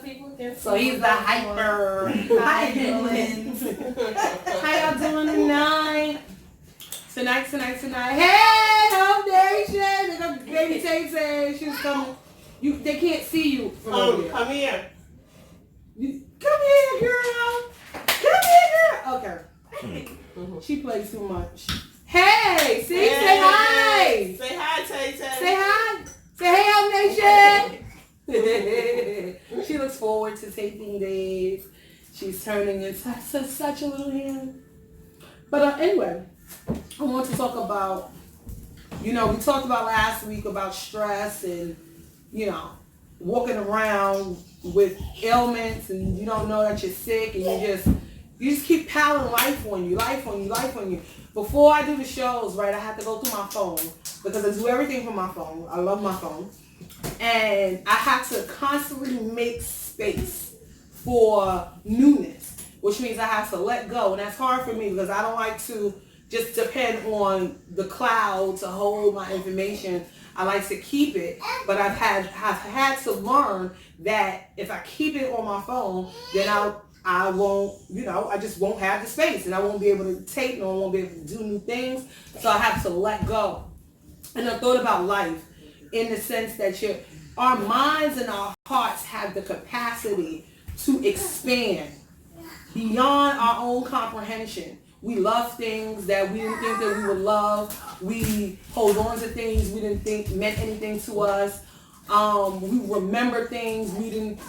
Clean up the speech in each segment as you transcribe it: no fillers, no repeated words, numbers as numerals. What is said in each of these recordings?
people can see. So he's the hyper. Hi, villains. How y'all doing tonight? Tonight. Hey, Hope Nation! Baby Tay said she was coming. They can't see you from over here. Come here. Come here, girl. Okay. She plays too much. Hey, see? Hey. Say hi. Say hi, Tay Tay. Say hi. Say hey, Hope Nation. She looks forward to taping days. She's turning into such a little hand. But anyway, I want to talk about, we talked about last week about stress and, walking around with ailments and you don't know that you're sick and you just keep piling life on you. Before I do the shows, right, I have to go through my phone because I do everything from my phone. I love my phone. And I have to constantly make space for newness, which means I have to let go. And that's hard for me because I don't like to just depend on the cloud to hold my information. I like to keep it, but I've had to learn that if I keep it on my phone, then I won't, I just won't have the space and I won't be able to tape and I won't be able to do new things. So I have to let go. And I thought about life in the sense that our minds and our hearts have the capacity to expand beyond our own comprehension. We love things that we didn't think that we would love. We hold on to things we didn't think meant anything to us. We remember things we didn't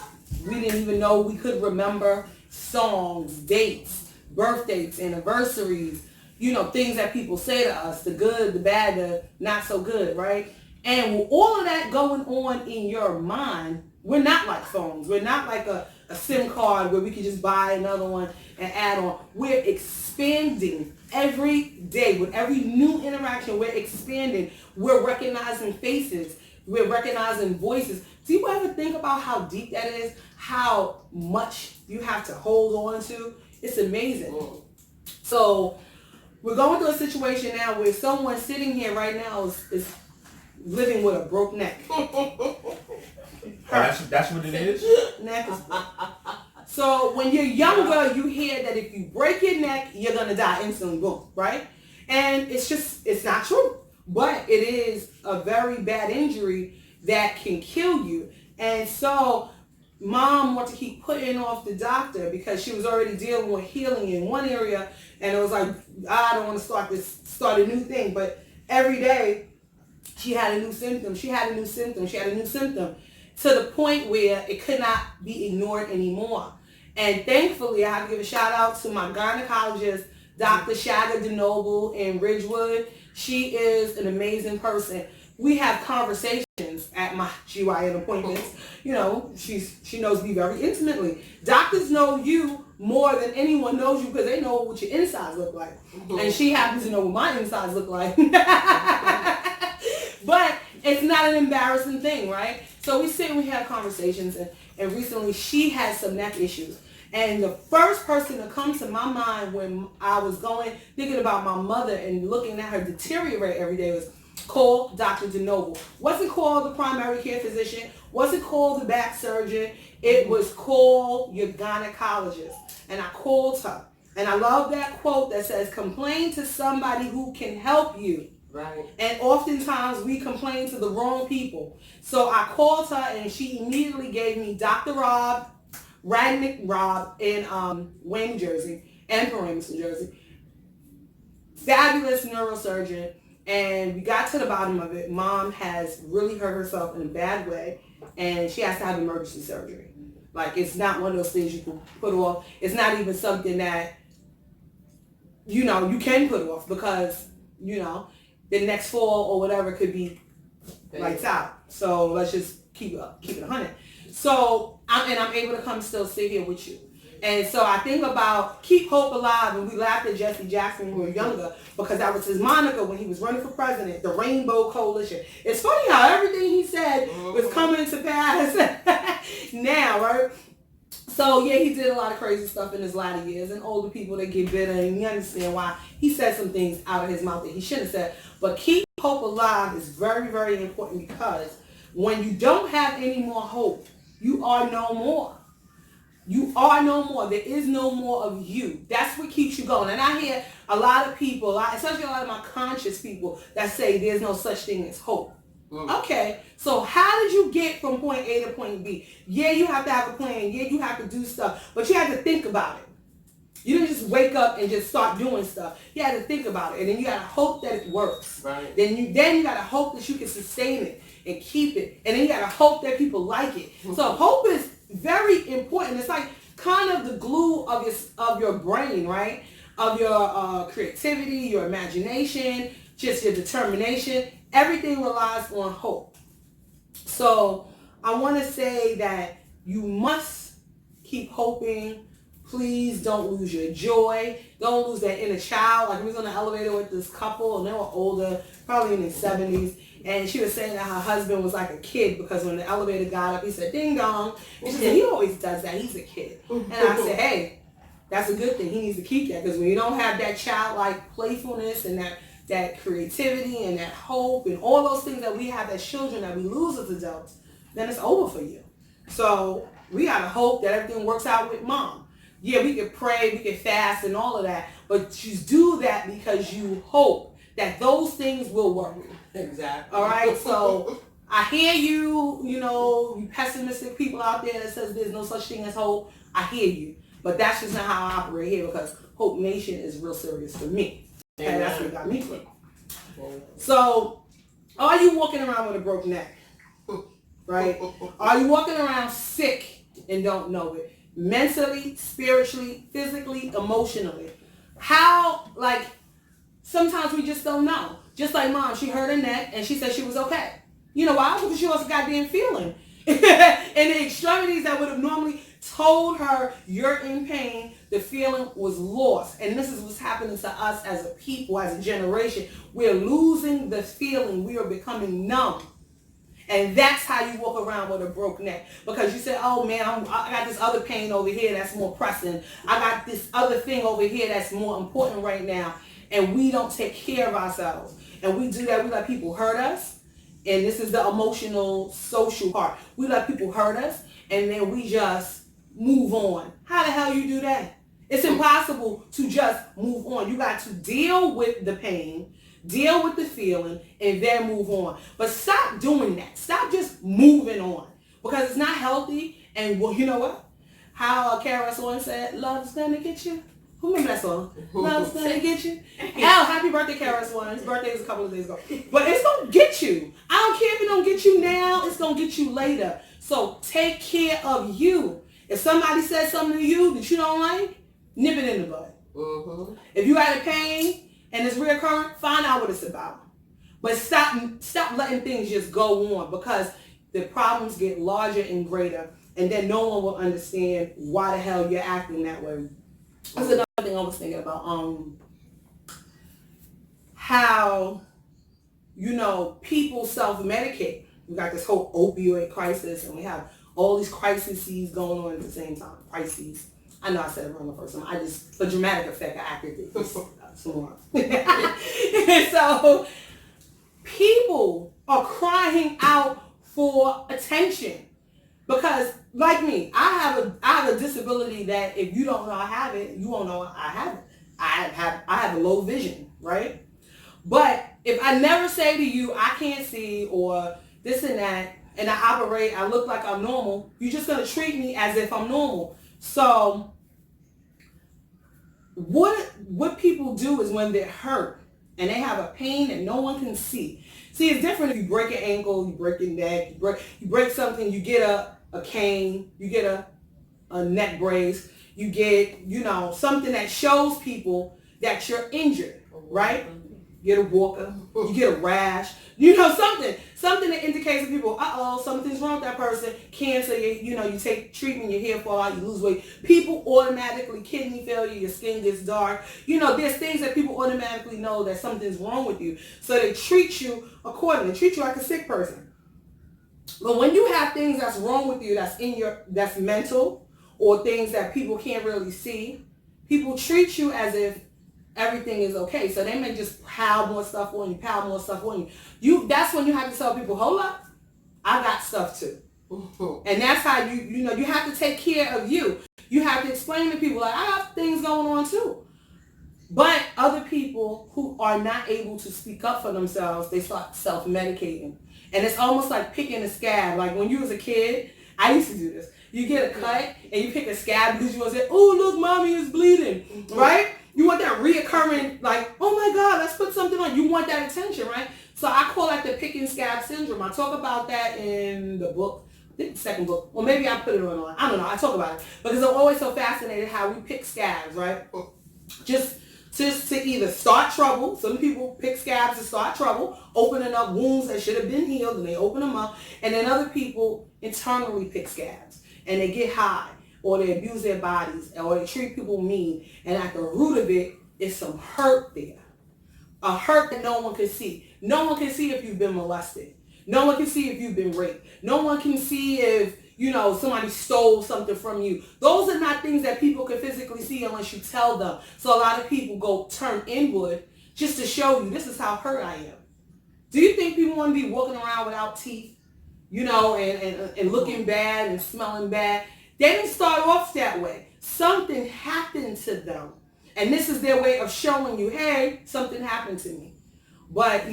even know we could remember. Songs, dates, birthdays, anniversaries, things that people say to us, the good, the bad, the not so good, right? And with all of that going on in your mind, we're not like phones. We're not like a SIM card where we can just buy another one and add on. We're expanding every day. With every new interaction, we're expanding. We're recognizing faces. We're recognizing voices. Do you ever think about how deep that is? How much you have to hold on to? It's amazing. So we're going through a situation now where someone sitting here right now is living with a broke neck. That's what it is? Neck is broke. So when you're younger, you hear that if you break your neck, you're going to die instantly, boom, right? And it's not true. But it is a very bad injury that can kill you. And so mom wanted to keep putting off the doctor because she was already dealing with healing in one area. And it was like, I don't want to start a new thing. But every day she had a new symptom. She had a new symptom to the point where it could not be ignored anymore. And thankfully, I have to give a shout out to my gynecologist, Dr. Shaga DeNoble in Ridgewood. She is an amazing person. We have conversations at my GYN appointments. She knows me very intimately. Doctors know you more than anyone knows you because they know what your insides look like. And she happens to know what my insides look like. But it's not an embarrassing thing, right? So we sit and we have conversations, and recently she had some neck issues. And the first person to come to my mind when I was thinking about my mother and looking at her deteriorate every day was call Dr. DeNoble. Wasn't called the primary care physician, wasn't called the back surgeon, it was call your gynecologist. And I called her. And I love that quote that says, complain to somebody who can help you. Right. And oftentimes we complain to the wrong people. So I called her and she immediately gave me Dr. Radnick Rob in Wayne, New Jersey, and Paramus, New Jersey. Fabulous neurosurgeon. And we got to the bottom of it. Mom has really hurt herself in a bad way, and she has to have emergency surgery. Like, it's not one of those things you can put off. It's not even something that, you can put off because, the next fall or whatever could be lights out. So let's just keep it 100. So I'm able to come still sit here with you. And so I think about keep hope alive, and we laughed at Jesse Jackson when we were younger because that was his moniker when he was running for president, the Rainbow Coalition. It's funny how everything he said was coming to pass now, right? So yeah, he did a lot of crazy stuff in his latter years, and older people, they get bitter, and you understand why he said some things out of his mouth that he shouldn't have said. But keep hope alive is very, very important because when you don't have any more hope, you are no more. You are no more. There is no more of you. That's what keeps you going. And I hear a lot of people, especially a lot of my conscious people, that say there's no such thing as hope. Okay, so how did you get from point A to point B? Yeah, you have to have a plan. Yeah, you have to do stuff. But you have to think about it. You didn't just wake up and just start doing stuff. You had to think about it. And then you got to hope that it works. Right. Then you got to hope that you can sustain it and keep it. And then you got to hope that people like it. So hope is very important. It's like kind of the glue of your brain, right? Of your creativity, your imagination, just your determination. Everything relies on hope. So I want to say that you must keep hoping. Please don't lose your joy. Don't lose that inner child. Like we was on the elevator with this couple and they were older, probably in their 70s. And she was saying that her husband was like a kid because when the elevator got up, he said, ding dong. And she said, he always does that. He's a kid. And I said, hey, that's a good thing. He needs to keep that because when you don't have that childlike playfulness and that creativity and that hope and all those things that we have as children that we lose as adults, then it's over for you. So we got to hope that everything works out with mom. Yeah, we can pray, we can fast and all of that, but you do that because you hope that those things will work. Exactly. All right, so I hear you, you pessimistic people out there that says there's no such thing as hope. I hear you, but that's just not how I operate here because Hope Nation is real serious for me. And that's what got me through. So, are you walking around with a broken neck? Right? Are you walking around sick and don't know it? Mentally, spiritually, physically, emotionally. How, sometimes we just don't know. Just like mom, she hurt her neck and she said she was okay. You know why? Because she was a goddamn feeling. And the extremities that would have normally told her you're in pain, the feeling was lost. And this is what's happening to us as a people, as a generation. We're losing the feeling. We are becoming numb. And that's how you walk around with a broke neck. Because you say, oh man, I got this other pain over here that's more pressing. I got this other thing over here that's more important right now. And we don't take care of ourselves. And we do that. We let people hurt us. And this is the emotional, social part. We let people hurt us. And then we just move on. How the hell you do that? It's impossible to just move on. You got to deal with the pain. Deal with the feeling and then move on. But stop doing that. Stop just moving on because it's not healthy. And well, you know what? How KRS-One said, love's gonna get you. Who remember that song? Love's gonna get you. Hell, happy birthday, KRS-One. His birthday was a couple of days ago. But it's gonna get you. I don't care if it don't get you now. It's gonna get you later. So take care of you. If somebody says something to you that you don't like, nip it in the bud. Mm-hmm. If you had a pain and it's reoccurring, find out what it's about. But stop letting things just go on because the problems get larger and greater and then no one will understand why the hell you're acting that way. That's another thing I was thinking about. How, people self-medicate. We got this whole opioid crisis and we have all these crises going on at the same time. Crises. I know I said it wrong the first time. For dramatic effect, I acted it some more. So, people are crying out for attention because, like me, I have a disability that if you don't know I have it, you won't know I have it. I have a low vision, right? But if I never say to you, I can't see or this and that, and I look like I'm normal, you're just gonna treat me as if I'm normal. So what people do is when they're hurt and they have a pain that no one can see. See, it's different if you break an ankle, you break your neck, you break something, you get a cane, you get a neck brace, you get, something that shows people that you're injured, right? You get a walker, you get a rash, something that indicates to people, something's wrong with that person. Cancer, you take treatment, your hair fall out, you lose weight. People automatically, kidney failure, your skin gets dark. There's things that people automatically know that something's wrong with you. So they treat you accordingly, treat you like a sick person. But when you have things that's wrong with you, that's mental, or things that people can't really see, people treat you as if everything is okay. So they may just pile more stuff on you. That's when you have to tell people, hold up, I got stuff too. And that's how you have to take care of you. You have to explain to people, like, I have things going on too. But other people who are not able to speak up for themselves, they start self-medicating. And it's almost like picking a scab. Like when you was a kid, I used to do this. You get a cut and you pick a scab because you want to say, oh, look, mommy is bleeding, right? You want that reoccurring, like, oh my God, let's put something on. You want that attention, right? So I call that the picking scab syndrome. I talk about that in the book. I think the second book. Well, maybe I put it on. I don't know. I talk about it because I'm always so fascinated how we pick scabs, right? Just to either start trouble. Some people pick scabs to start trouble, opening up wounds that should have been healed, and they open them up. And then other people internally pick scabs, and they get high, or they abuse their bodies, or they treat people mean. And at the root of it is some hurt there. A hurt that no one can see. No one can see if you've been molested. No one can see if you've been raped. No one can see if, somebody stole something from you. Those are not things that people can physically see unless you tell them. So a lot of people go turn inward just to show you, this is how hurt I am. Do you think people want to be walking around without teeth, and looking bad and smelling bad? They didn't start off that way. Something happened to them. And this is their way of showing you, hey, something happened to me. But,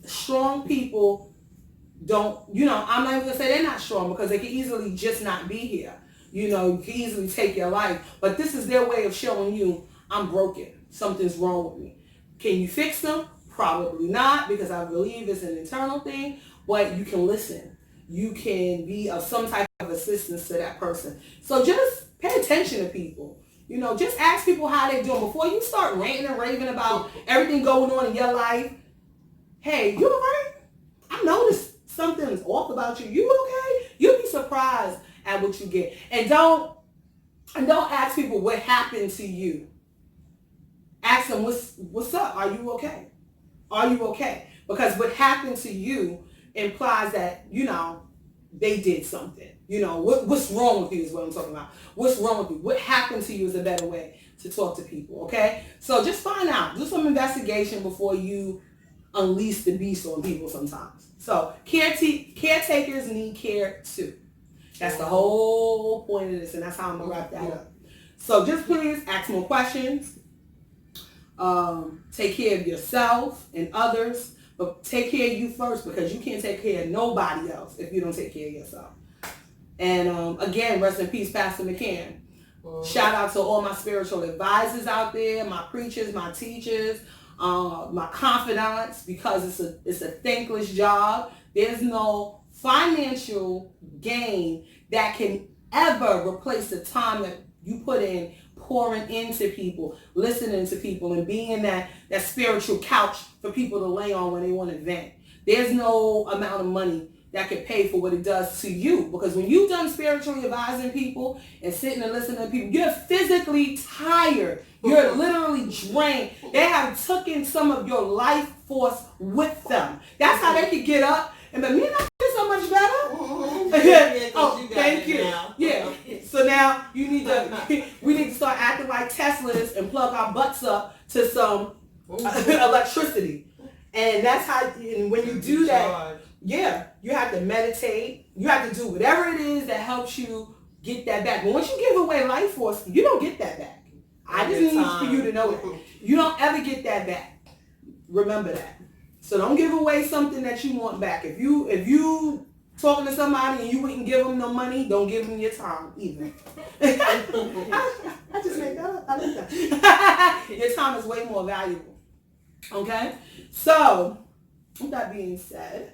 strong people don't, I'm not even going to say they're not strong because they can easily just not be here. You can easily take your life. But this is their way of showing you, I'm broken. Something's wrong with me. Can you fix them? Probably not, because I believe it's an internal thing. But you can listen. You can be of some type of assistance to that person. So just pay attention to people. Just ask people how they're doing. Before you start ranting and raving about everything going on in your life, hey, you all right? I noticed something's off about you. You okay? You'll be surprised at what you get. And don't ask people what happened to you. Ask them, what's up? Are you okay? Are you okay? Because what happened to you implies that, they did something. What's wrong with you is what I'm talking about. What's wrong with you? What happened to you is a better way to talk to people, okay? So just find out. Do some investigation before you unleash the beast on people sometimes. So caretakers need care too. That's the whole point of this, and that's how I'm going to wrap that up. So just please ask more questions. Take care of yourself and others. But take care of you first, because you can't take care of nobody else if you don't take care of yourself. And again, rest in peace, Pastor McCann. Shout out to all my spiritual advisors out there, my preachers, my teachers, my confidants, because it's a thankless job. There's no financial gain that can ever replace the time that you put in pouring into people, listening to people, and being that spiritual couch for people to lay on when they want to vent. There's no amount of money that can pay for what it does to you. Because when you've done spiritually advising people and sitting and listening to people, you're physically tired. You're literally drained. They have taken some of your life force with them. That's how they could get up and be, man, I feel so much better. Oh, thank you. Yeah. So now we need to start acting like Teslas and plug our butts up to some electricity. And that's how, and when you do that, yeah, you have to meditate. You have to do whatever it is that helps you get that back. But once you give away life force, you don't get that back. I just need for you to know that. You don't ever get that back. Remember that. So don't give away something that you want back. If you talking to somebody and you wouldn't give them no money, don't give them your time either. I just made that up. I like that. Your time is way more valuable. Okay? So, with that being said,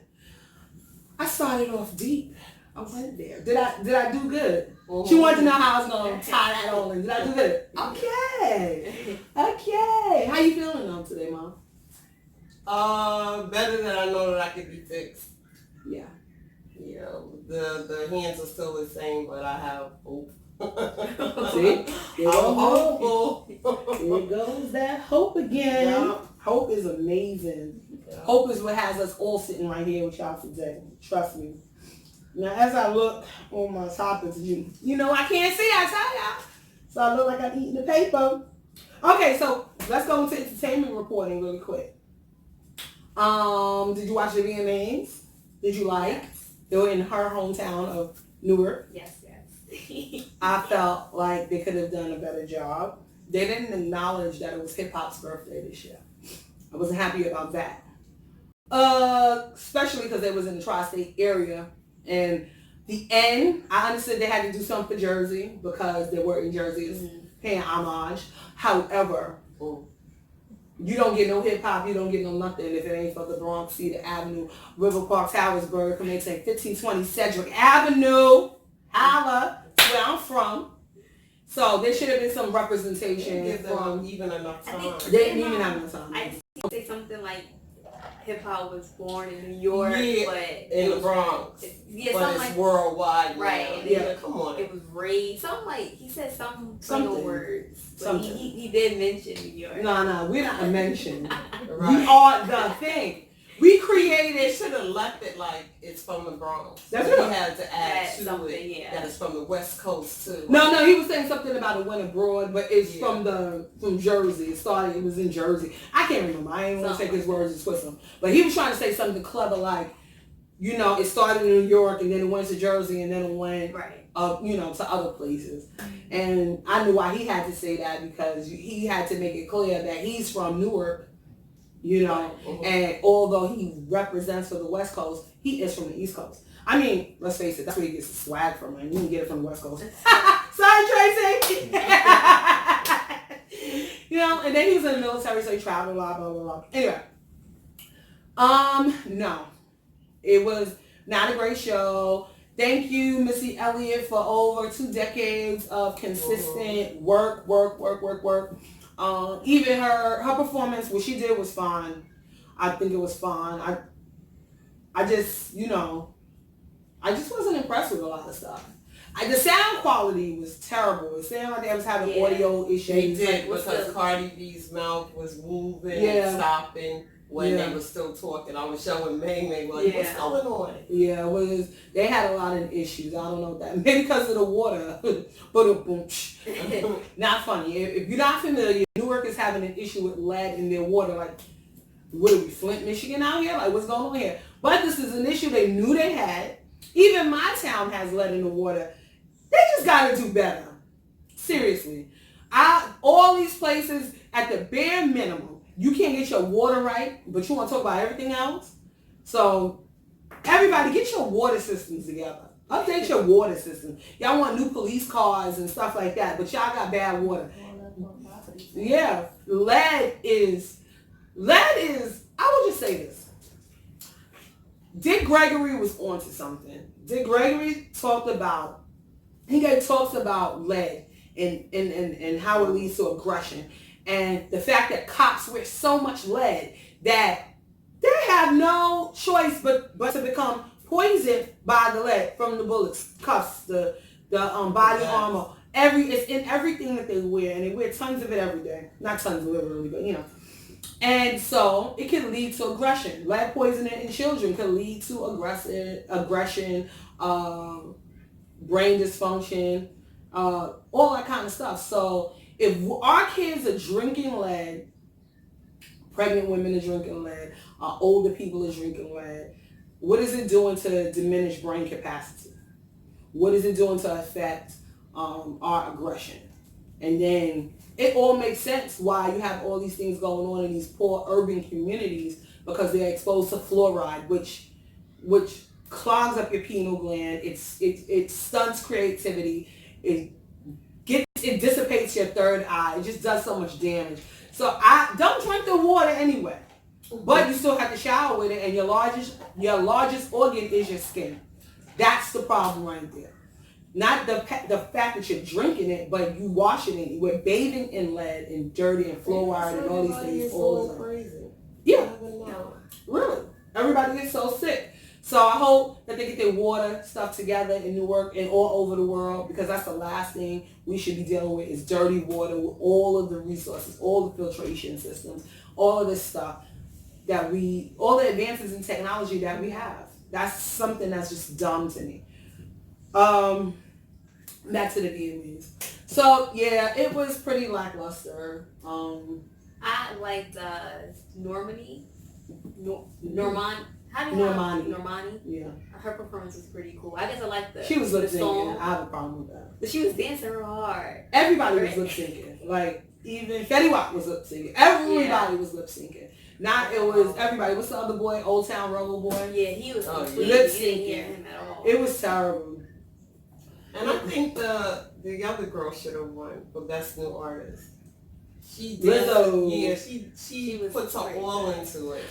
I started off deep. I went there. Did I do good? She wanted to know how I was going to tie that all in. Did I do good? Okay. How you feeling though today, Mom? Better than I know that I could be fixed. Yeah. The hands are still the same, but I have hope. See? I'm hopeful. There goes that hope again. Yeah. Hope is amazing. Yeah. Hope is what has us all sitting right here with y'all today. Trust me. Now, as I look on my topics, I can't see, I tell y'all. So I look like I'm eating the paper. Okay, so let's go into entertainment reporting really quick. Did you watch the VMAs? Did you like? Yes. They were in her hometown of Newark. Yes. I felt like they could have done a better job. They didn't acknowledge that it was hip hop's birthday this year. I wasn't happy about that. Especially because they was in the tri-state area, and the end, I understood they had to do something for Jersey because they were in Jersey, paying homage. However, you don't get no hip hop, you don't get no nothing if it ain't for the Bronx, Cedar Avenue, River Park, Towersburg, Connecticut, 1520 Cedric Avenue, holla, that's where I'm from. So there should have been some representation Give them from. even enough time. They didn't even have enough time. I say something like hip hop was born in New York, but in the Bronx. Yeah, but something it's like worldwide. right. Now. Yeah, come on. It was raised. Something like he said some Something. words. But Something. He did mention New York. No, we're not a mention. Right. We are the thing. We They created. should have left it like it's from the Bronx. That's He right. had to add to something, it yeah. that it's from the West Coast too. No, he was saying something about it went abroad, but it's Yeah. from Jersey. It was in Jersey. I can't remember. I ain't want to take his words and twist them. But he was trying to say something clever like, it started in New York and then it went to Jersey and then it went, Right. to other places. And I knew why he had to say that because he had to make it clear that he's from Newark. And although he represents for the West Coast, he is from the East Coast. I mean, let's face it, that's where he gets the swag from, man. You can get it from the West Coast. Sorry, Tracy. And then he was in the military, so he traveled, blah, blah, blah, blah. Anyway. No. It was not a great show. Thank you, Missy Elliott, for over 2 decades of consistent work. Even her performance, what she did was fine. I think it was fine. I just wasn't impressed with a lot of stuff. The sound quality was terrible. It sounded like they was having audio issues. They did What's because the- Cardi B's mouth was moving Yeah. and stopping when Yeah. they were still talking. I was showing May like, what's going on? Yeah, they had a lot of issues. I don't know what that. Maybe because of the water. Not funny. If you're not familiar, Newark is having an issue with lead in their water. Like, what are we, Flint, Michigan out here? Like, what's going on here? But this is an issue they knew they had. Even my town has lead in the water. They just got to do better. Seriously. All these places, at the bare minimum, you can't get your water right, but you want to talk about everything else? So, everybody, get your water systems together. Update your water system. Y'all want new police cars and stuff like that, but y'all got bad water. Yeah, lead is, I will just say this. Dick Gregory was onto something. Dick Gregory talks about lead and how it leads to aggression. And the fact that cops wear so much lead that they have no choice but to become poisoned by the lead from the bullets, cuffs, the body armor. It's in everything that they wear, and they wear tons of it every day. Not tons literally, but And so it can lead to aggression. Lead poisoning in children can lead to aggression, brain dysfunction, all that kind of stuff. So if our kids are drinking lead, pregnant women are drinking lead, older people are drinking lead, what is it doing to diminish brain capacity? What is it doing to affect our aggression? And then it all makes sense why you have all these things going on in these poor urban communities, because they're exposed to fluoride, which clogs up your pineal gland. It stunts creativity. It dissipates your third eye. It just does so much damage. So I don't drink the water anyway, but you still have to shower with it, and your largest organ is your skin. That's the problem right there. Not the fact that you're drinking it, but you washing it. We're bathing in lead and dirty and fluoride and all these things. All crazy. Yeah, really. Everybody gets so sick. So I hope that they get their water stuff together in Newark and all over the world, because that's the last thing we should be dealing with is dirty water with all of the resources, all the filtration systems, all of this stuff all the advances in technology that we have. That's something that's just dumb to me. Back to the Vietnamese. So yeah, it was pretty lackluster. I liked Normand. How do you Normani. Normani? Yeah. Her performance was pretty cool. I guess I like the She was lip syncing. song. I have a problem with that. But she was dancing real hard. Everybody was lip syncing. Like, even Fetty Wap was lip syncing. Everybody was lip syncing. Not it was everybody. What's the other boy? Old Town Road boy. Yeah, he was lip didn't syncing. hear him at all. It was terrible. And I think the other girl should have won for best new artist. She Lizzo. Yeah, she puts her all into it.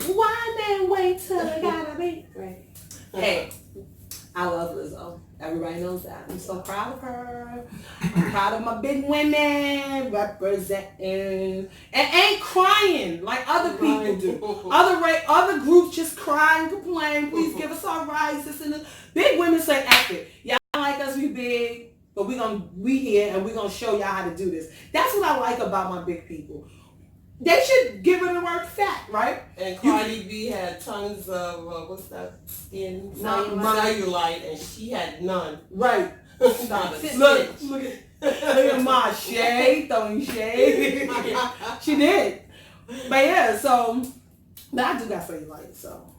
Why man wait till it gotta be right? Hey, I love Lizzo. Everybody knows that. I'm so proud of her. I'm proud of my big women representing and ain't crying like other people do. Other groups just cry and complain. Please give us our rights. This and this. Big women say, "F it. Y'all don't like us. We big, but we here and we gonna show y'all how to do this." That's what I like about my big people. They should give it a word fact, right? And Cardi B had tons of what's that skin cellulite, and she had none. Right. Not a Look at my shade, throwing shade. She did. But yeah, so but I do got cellulite, so.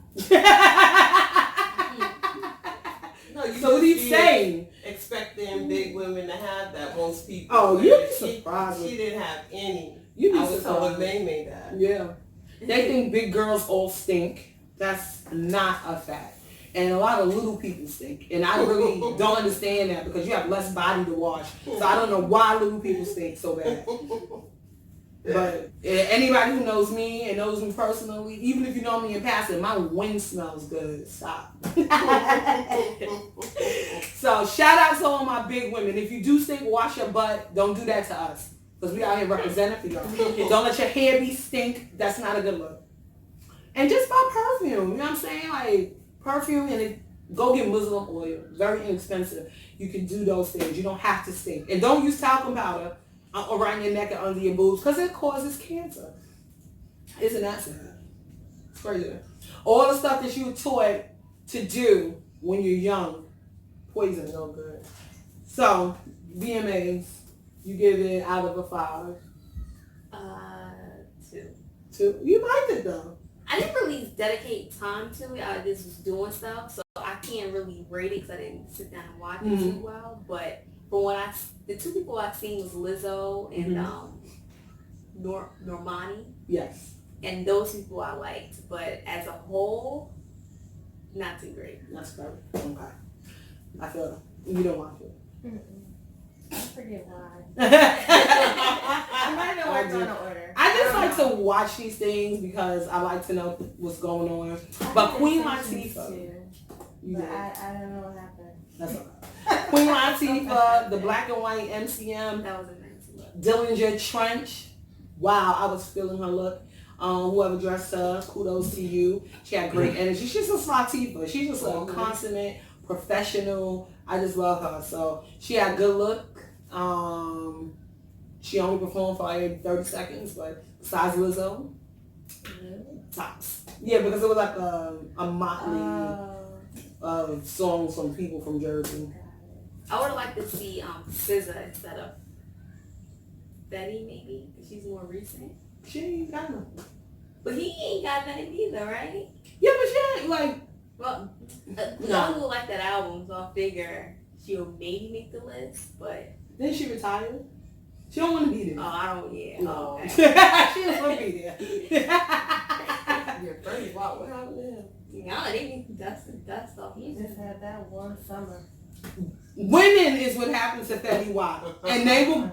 So what are you saying? Expecting big women to have that, most people. Oh, you'd be surprised. She didn't have any. I was telling May that. Yeah. They think big girls all stink. That's not a fact. And a lot of little people stink. And I really don't understand that because you have less body to wash. So I don't know why little people stink so bad. But anybody who knows me and knows me personally, even if you know me in passing, my wind smells good. Stop. So shout out to all my big women. If you do stink, wash your butt. Don't do that to us. Because we out here representing for y'all. Don't let your hair be stink. That's not a good look. And just buy perfume. You know what I'm saying? Like perfume and go get Muslim oil. Very inexpensive. You can do those things. You don't have to stink. And don't use talcum powder around your neck and under your boobs because it causes cancer. Isn't that sad? It's crazy. All the stuff that you were taught to do when you're young, poison, no good. So, VMAs, you give it out of a 5. 2. 2. You liked it though. I didn't really dedicate time to it. I just was doing stuff, so I can't really rate it because I didn't sit down and watch it too well. But from what the 2 people I've seen was Lizzo and Normani. Yes. And those people I liked, but as a whole, not too great. That's correct. Okay. I feel you don't watch it. I forget why. I might have worked on the order. I just like to watch these things because I like to know what's going on. But Queen Latifah. But I don't know what happened. That's okay. Queen Latifah, the black and white MCM. That was a nice look. Dillinger Trench. Wow, I was feeling her look. Whoever dressed her, kudos to you. She had great energy. She's just Latifah. She's just a consummate professional. I just love her. So she had a good look. She only performed for like 30 seconds, but besides Lizzo, tops. Yeah, because it was like a motley of songs from people from Jersey. I would have liked to see SZA instead of Betty, maybe. She's more recent. She ain't got nothing. But he ain't got nothing either, right? Yeah, but she ain't like. Well, no one will like that album, so I figure she'll maybe make the list, but. Then she retired. She don't want to be there. Oh, I don't, yeah. No. Oh, okay. She don't want to be there. Yeah, 30. Wow, what happened to him? No, they need dust off. He just had that one summer. Women is what happens to Fetty Wap. And they will,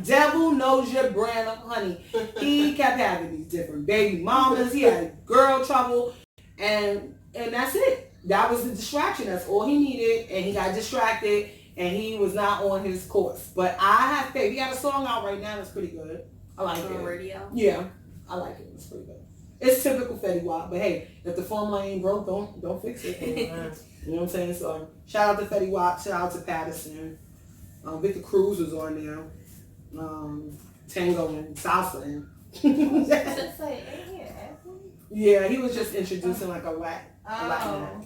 devil knows your brand of honey. He kept having these different baby mamas. He had girl trouble. And that's it. That was the distraction. That's all he needed. And he got distracted. And he was not on his course. But I have faith. He got a song out right now that's pretty good. I like it. On radio? Yeah. I like it. It's pretty good. It's typical Fetty Wap. But hey, if the formula ain't broke, don't fix it. You know what I'm saying? So shout out to Fetty Wap. Shout out to Patterson. Victor Cruz was on there. Tango and Salsa. Yeah, he was just introducing like a Latin act.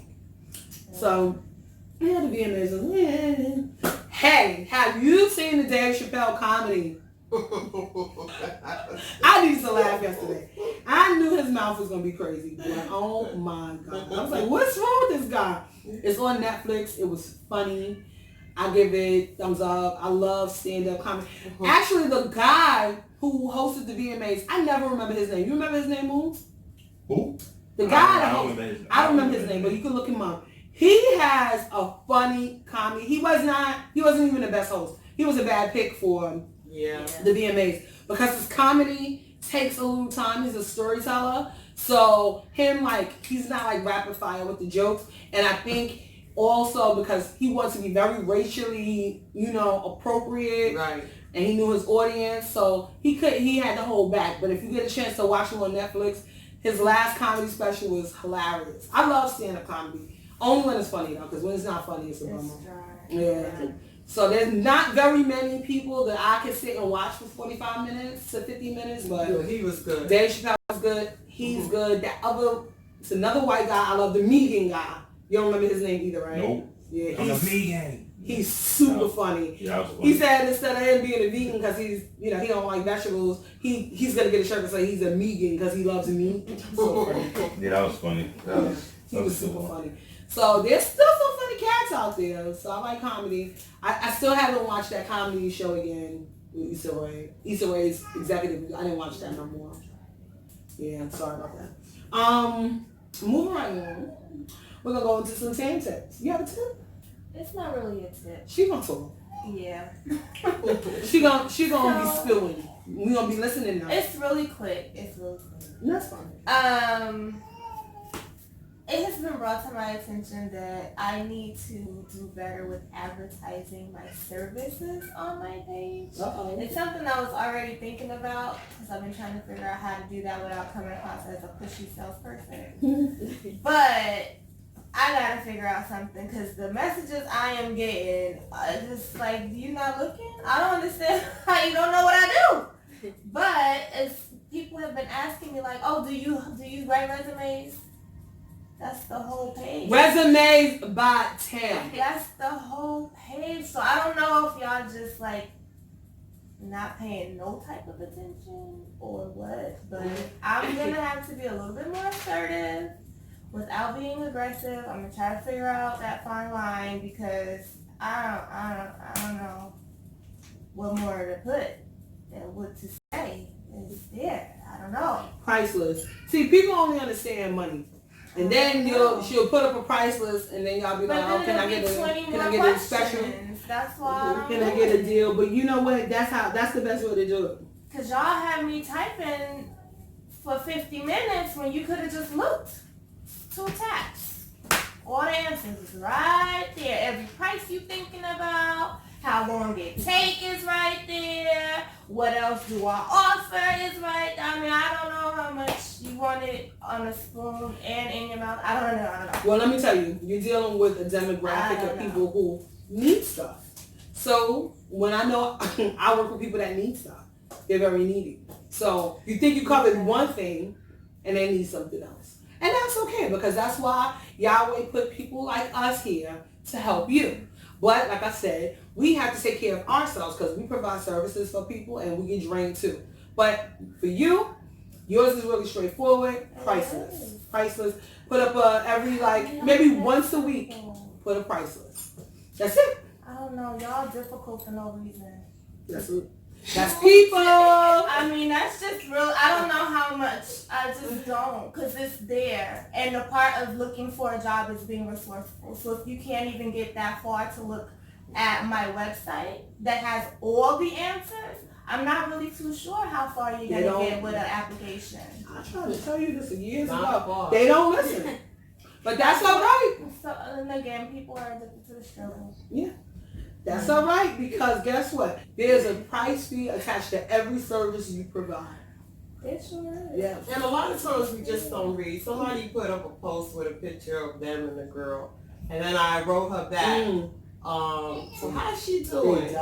So it had to be amazing. Hey, have you seen the Dave Chappelle comedy I needed to laugh yesterday. I knew his mouth was gonna be crazy, but oh my god. I was like, what's wrong with this guy? It's on Netflix. It was funny. I give it thumbs up. I love stand-up comedy. Actually, the guy who hosted the VMAs, I never remember his name. You remember his name, Moose? Who? The guy I don't remember his name. I don't remember his name, but you can look him up. He has a funny comedy. He wasn't even the best host. He was a bad pick for the VMAs because his comedy takes a little time. He's a storyteller. So him, like, he's not like rapid fire with the jokes. And I think also because he wants to be very racially, appropriate. Right. And he knew his audience. So he had to hold back. But if you get a chance to watch him on Netflix, his last comedy special was hilarious. I love stand-up comedy. Only when it's funny, though, because when it's not funny, it's a bummer. Yeah. So there's not very many people that I can sit and watch for 45 minutes to 50 minutes, but yeah, he was good. Dave Chappelle was good. He's good. It's another white guy. I love the Megan guy. You don't remember his name either, right? Nope. Yeah, I'm a vegan. He's super funny. Yeah, was funny. He said instead of him being a vegan because he don't like vegetables, he's gonna get a shirt and say he's a vegan because he loves meat. So funny. Yeah, that was funny. He was super funny. So there's still some funny cats out there. So I like comedy. I still haven't watched that comedy show again with Issa Rae. Issa Rae's executive. I didn't watch that no more. Yeah, I'm sorry about that. Moving right on. We're gonna go into some tan tips. You have a tip? It's not really a tip. She gonna talk. Yeah. She gonna be spilling. We gonna be listening now. It's really quick. That's fine. It has been brought to my attention that I need to do better with advertising my services on my page. Uh-oh. It's something I was already thinking about because I've been trying to figure out how to do that without coming across as a pushy salesperson. But I gotta figure out something because the messages I am getting are just like, you not looking? I don't understand how you don't know what I do. But as people have been asking me like, oh, do you write resumes? That's the whole page. Resumes by Tam. That's the whole page. So I don't know if y'all just like not paying no type of attention or what, but I'm gonna have to be a little bit more assertive without being aggressive. I'm gonna try to figure out that fine line because I don't know what more to put and what to say is there. I don't know. Priceless. See, people only understand money. And then she'll put up a price list, and then y'all be like, "Oh, can I get a special? That's why. Can I get a deal?" But you know what? That's the best way to do it. Cause y'all had me typing for 50 minutes when you could have just looked. 2 taps. All the answers is right there. Every price you thinking about, how long it take is right there. What else do I offer is right there. I mean, I don't know how much you want it on a spoon and in your mouth. I don't know. Well, let me tell you, you're dealing with a demographic of people who need stuff. So when I know I work with people that need stuff, they're very needy. So you think you covered one thing and they need something else. And that's okay because that's why Yahweh put people like us here to help you. But like I said, we have to take care of ourselves because we provide services for people and we get drained too. But for you, yours is really straightforward, priceless. Priceless. Put up maybe once a week, put a priceless. That's it. I don't know. Y'all difficult for no reason. That's it. That's people. I mean, that's just real. I don't know how much. I just don't, because it's there. And the part of looking for a job is being resourceful. So if you can't even get that far to look at my website that has all the answers, I'm not really too sure how far you're going to get with an application. I tried to tell you this years ago. They don't listen. But that's all right. So, and again, people are addicted to the struggle. Yeah. That's all right, because guess what? There's a price fee attached to every service you provide. It sure is. Yeah. And a lot of times we just don't read. Somebody put up a post with a picture of them and the girl, and then I wrote her back. So how's she doing?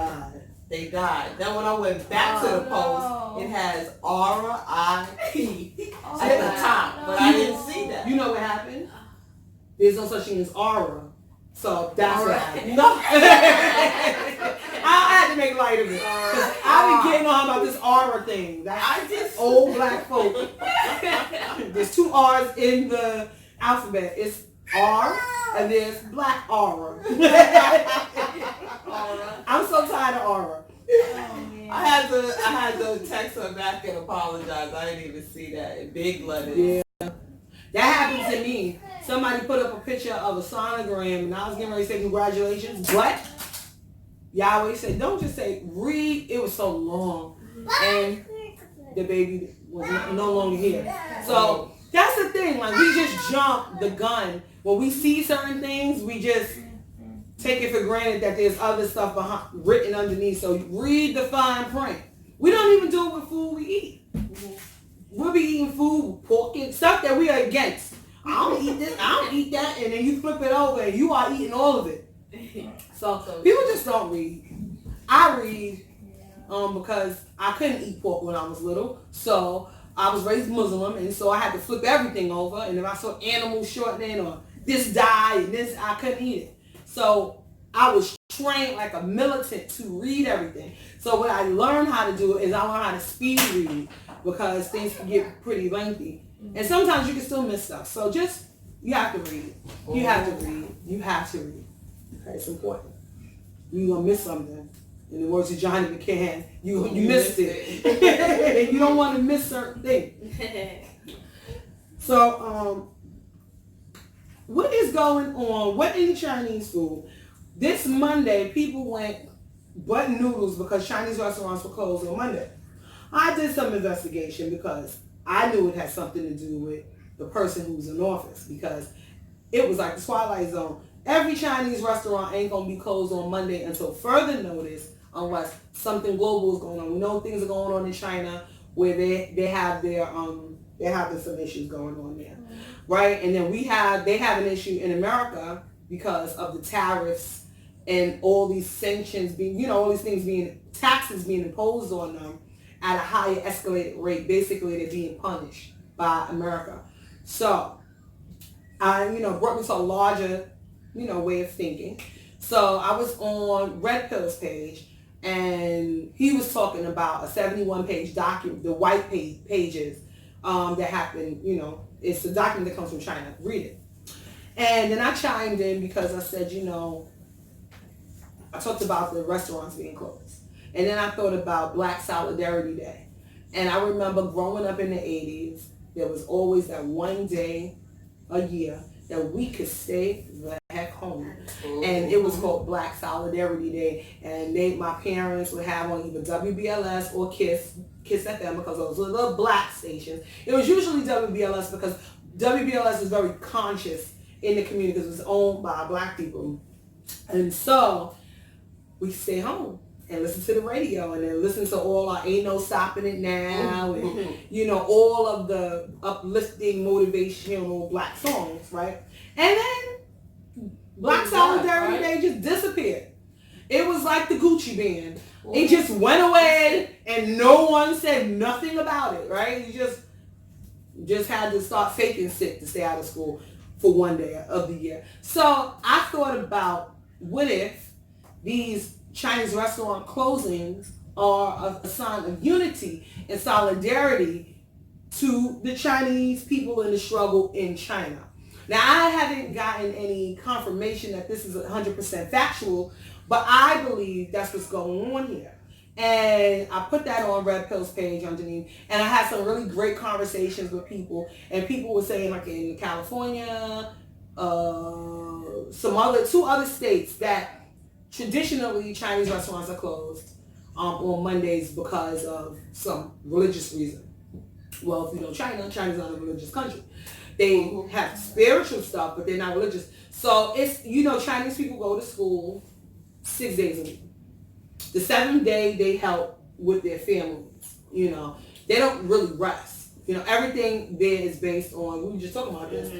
They died. Then when I went back to the post, it has R.I.P. at the top, but I didn't see that. You know what happened? There's no such thing as aura. So that's what happened. No. I to make light of it. Because I've been getting on about this aura thing. That's old black folk. There's 2 R's in the alphabet. It's R and there's black aura. I'm so tired of aura. Oh, man. I had to text her back and apologize. I didn't even see that in big letters. Yeah. That happened to me. Somebody put up a picture of a sonogram and I was getting ready to say congratulations, but Yahweh said, don't just say read. It was so long. And the baby was no longer here. So that's the thing. Like, we just jump the gun. When we see certain things, we just take it for granted that there's other stuff written underneath. So read the fine print. We don't even do it with food we eat. We'll be eating food, pork, and stuff that we are against. I don't eat this, I don't eat that, and then you flip it over and you are eating all of it. So people just don't read. I read because I couldn't eat pork when I was little. So I was raised Muslim, and so I had to flip everything over. And if I saw animal shortening or this dye and this, I couldn't eat it. So I was trained like a militant to read everything. So what I learned how to do is I learned how to speed read because things can get pretty lengthy. And sometimes you can still miss stuff. So just, you have to read. You have to read. You have to read. Okay, it's important. You're going to miss something. In the words of Johnny McCann, you missed it. You don't want to miss certain things. So, what is going on? What in Chinese food? This Monday, people went butt noodles because Chinese restaurants were closed on Monday. I did some investigation because I knew it had something to do with the person who was in office because it was like the Twilight Zone. Every Chinese restaurant ain't going to be closed on Monday until further notice unless something global is going on. We know things are going on in China where they have their they're having some issues going on there, right? And then they have an issue in America because of the tariffs and all these sanctions being, all these things taxes being imposed on them at a higher escalated rate. Basically, they're being punished by America. So, brought me to a larger, way of thinking. So I was on Red Pill's page, and he was talking about a 71-page document, the white pages that happened. It's a document that comes from China. Read it. And then I chimed in because I said, I talked about the restaurants being closed. And then I thought about Black Solidarity Day. And I remember growing up in the 80s, there was always that one day a year that we could stay the heck home. And it was called Black Solidarity Day. And my parents would have on either WBLS or Kiss FM because those were little black stations. It was usually WBLS because WBLS is very conscious in the community because it was owned by black people. And so we stay home and listen to the radio and then listen to all our Ain't No Stopping It Now and, all of the uplifting, motivational black songs, right? And then Black Solidarity Day just disappeared. It was like the Gucci band. It just went away and no one said nothing about it, right? You just had to start faking sick to stay out of school for one day of the year. So I thought about what if these Chinese restaurant closings are a sign of unity and solidarity to the Chinese people in the struggle in China. Now, I haven't gotten any confirmation that this is 100% factual, but I believe that's what's going on here. And I put that on Red Pill's page underneath, and I had some really great conversations with people, and people were saying, like in California, two other states that traditionally, Chinese restaurants are closed on Mondays because of some religious reason. Well, if you know China's not a religious country. They have spiritual stuff, but they're not religious. So it's, Chinese people go to school 6 days a week. The 7th day, they help with their families. They don't really rest. Everything there is based on, we were just talking about this,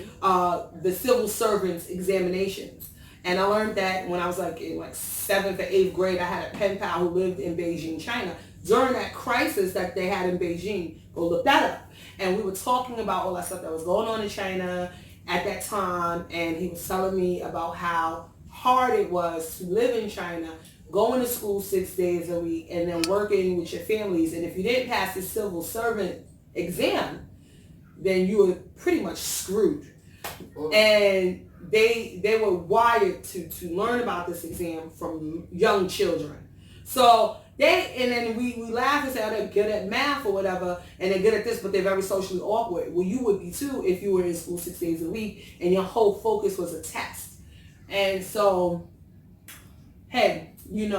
the civil servants examinations. And I learned that when I was in 7th or 8th grade. I had a pen pal who lived in Beijing, China. During that crisis that they had in Beijing, go look that up. And we were talking about all that stuff that was going on in China at that time. And he was telling me about how hard it was to live in China going to school 6 days a week, and then working with your families. And if you didn't pass the civil servant exam, then you were pretty much screwed. And they were wired to learn about this exam from young children. So and then we laugh and say, oh, they're good at math or whatever, and they're good at this, but they're very socially awkward. Well, you would be too if you were in school 6 days a week and your whole focus was a test. And so, hey, you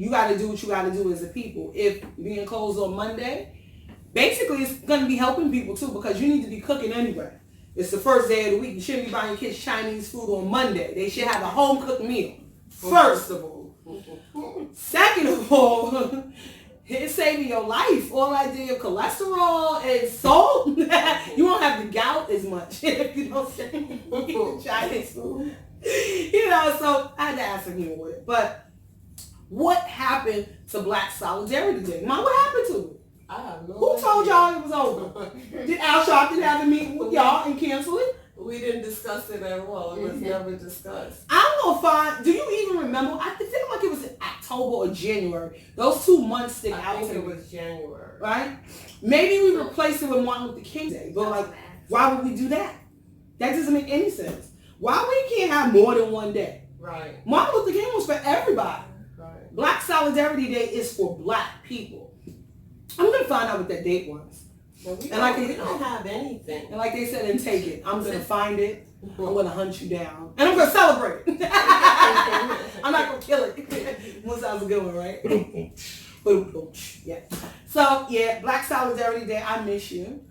got to do what you got to do as a people. If being closed on Monday, basically it's going to be helping people too, because you need to be cooking anyway. It's the first day of the week. You shouldn't be buying your kids Chinese food on Monday. They should have a home cooked meal, first of all. Second of all, it's saving your life. All I did of cholesterol and salt, you won't have the gout as much if you don't say Chinese food. So I had to ask him with it. But what happened to Black Solidarity Day? Mom, what happened to it? I have no Who idea. told y'all it was over? Did Al Sharpton have a meeting with y'all and cancel it? We didn't discuss it at all. It was never discussed. I'm gonna find. Do you even remember? I feel like it was in October or January. Those 2 months stick out I think to it me. was January. Right? Maybe we replaced it with Martin Luther King Day. But like, why would we do that? That doesn't make any sense. Why we can't have more than one day? Right. Martin Luther King was for everybody. Right. Black Solidarity Day is for black people. I'm gonna find out what that date was. Well, we And don't have anything. And like they said, and take it. I'm gonna find it. I'm gonna hunt you down, and I'm gonna celebrate it. I'm not gonna kill it. Once I was a good one, right? Yeah. So yeah, Black Solidarity Day. I miss you,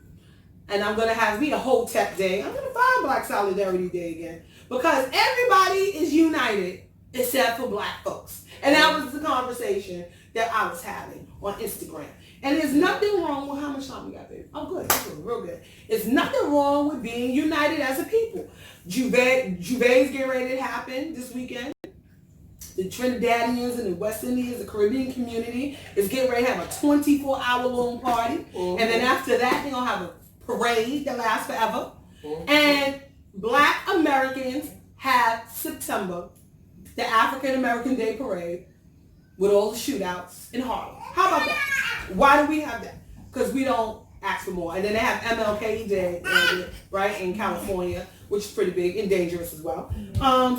and I'm gonna have me a Hotep Day. I'm gonna find Black Solidarity Day again because everybody is united except for black folks, and that was the conversation that I was having on Instagram. And there's nothing wrong with how much time we got, baby. I'm good. I'm good. Real good. It's nothing wrong with being united as a people. Juve's getting ready to happen this weekend. The Trinidadians and the West Indians, the Caribbean community, is getting ready to have a 24-hour long party. Mm-hmm. And then after that, they're going to have a parade that lasts forever. Mm-hmm. And Black Americans have September, the African American Day Parade, with all the shootouts in Harlem. How about that? Why do we have that? Because we don't ask for more. And then they have MLK Day, right, in California, which is pretty big and dangerous as well.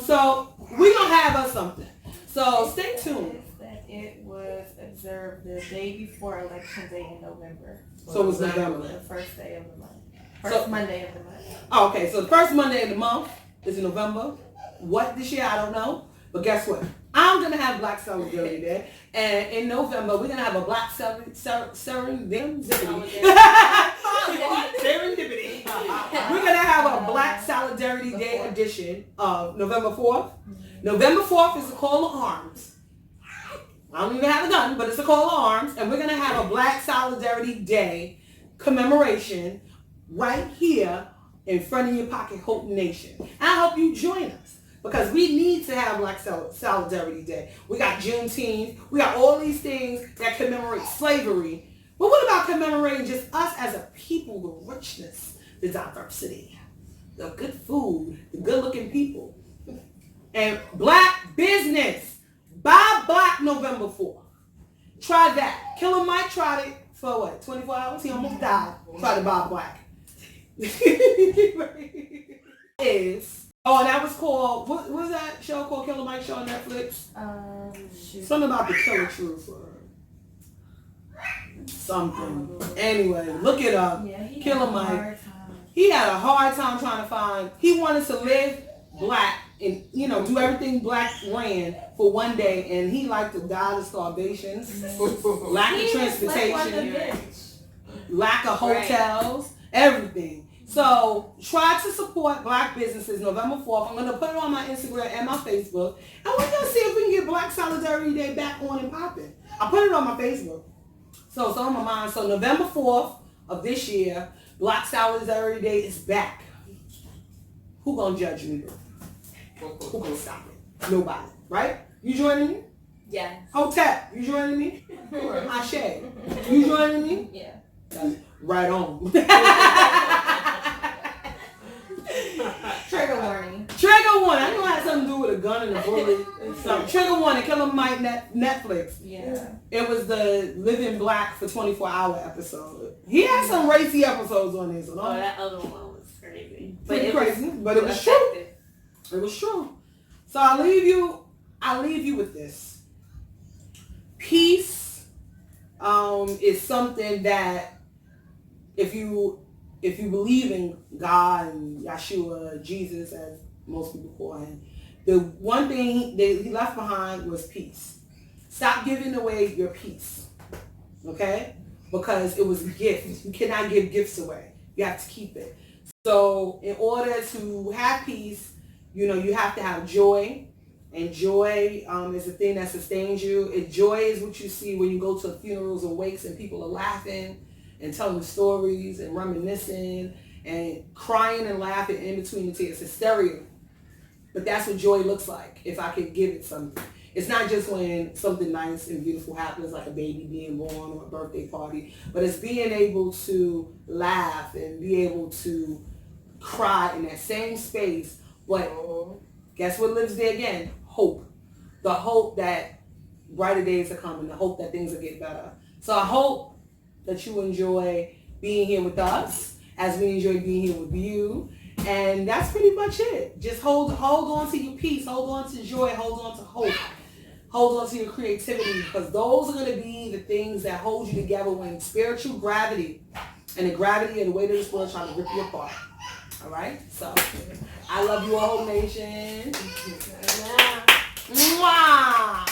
So we're going to have us something. So stay tuned. That it was observed the day before Election Day in November. So it was November. The first day of the month. First Monday of the month. Oh, okay, so the first Monday of the month is in November. What this year, I don't know. But guess what? I'm going to have Black Solidarity Day. And in November, we're going to have a Black Serendipity. We're going to have a Black Solidarity Day edition of November 4th. November 4th is a call to arms. I don't even have a gun, but it's a call to arms. And we're going to have a Black Solidarity Day commemoration right here in front of your pocket, Hope Nation. And I hope you join us. Because we need to have Black Solidarity Day. We got Juneteenth. We got all these things that commemorate slavery. But what about commemorating just us as a people, the richness, the diversity, the good food, the good-looking people, and black business? Buy black November 4th. Try that. Killer Mike tried it for what, 24 hours? He almost died. Tried to buy black. Oh, and that was called, what was that show called? Killer Mike show on Netflix? Something about the Killer Truth or something. Anyway, look it up. Yeah, Killer Mike. He had a hard time trying to find, he wanted to live black and, do everything black ran for one day, and he liked to die of starvation, lack of transportation, lack of hotels, everything. So try to support black businesses November 4th. I'm going to put it on my Instagram and my Facebook. And we're going to see if we can get Black Solidarity Day back on and popping. I put it on my Facebook. So it's on my mind. So November 4th of this year, Black Solidarity Day is back. Who going to judge me, bro? Who going to stop it? Nobody. Right? You joining me? Yes. Hotep, you joining me? Ashe, you joining me? Yeah. Right on. Trigger warning. Trigger warning. I know it had something to do with a a gun and a bullet. So, trigger warning, Killer Mike Netflix. Yeah. It was the Living Black for 24-hour episode. He had some racy episodes on this. Oh, that other one was crazy. Pretty crazy, but it was true. It was true. So I leave you with this. Peace is something that if you believe in God and Yeshua, Jesus, as most people call him, the one thing he left behind was peace. Stop giving away your peace, okay? Because it was a gift. You cannot give gifts away. You have to keep it. So in order to have peace, you have to have joy. And joy is the thing that sustains you. Joy is what you see when you go to funerals and wakes and people are laughing and telling stories and reminiscing and crying and laughing in between the tears. Hysteria. But that's what joy looks like, if I could give it something. It's not just when something nice and beautiful happens, like a baby being born or a birthday party, but it's being able to laugh and be able to cry in that same space. But guess what lives there again? Hope. The hope that brighter days are coming, the hope that things will get better. So I hope that you enjoy being here with us as we enjoy being here with you. And that's pretty much it. Just hold on to your peace, hold on to joy, hold on to hope. Hold on to your creativity, because those are going to be the things that hold you together when spiritual gravity and the gravity and the weight of this world trying to rip you apart. All right? So, I love you all, Hope Nation. Mwah!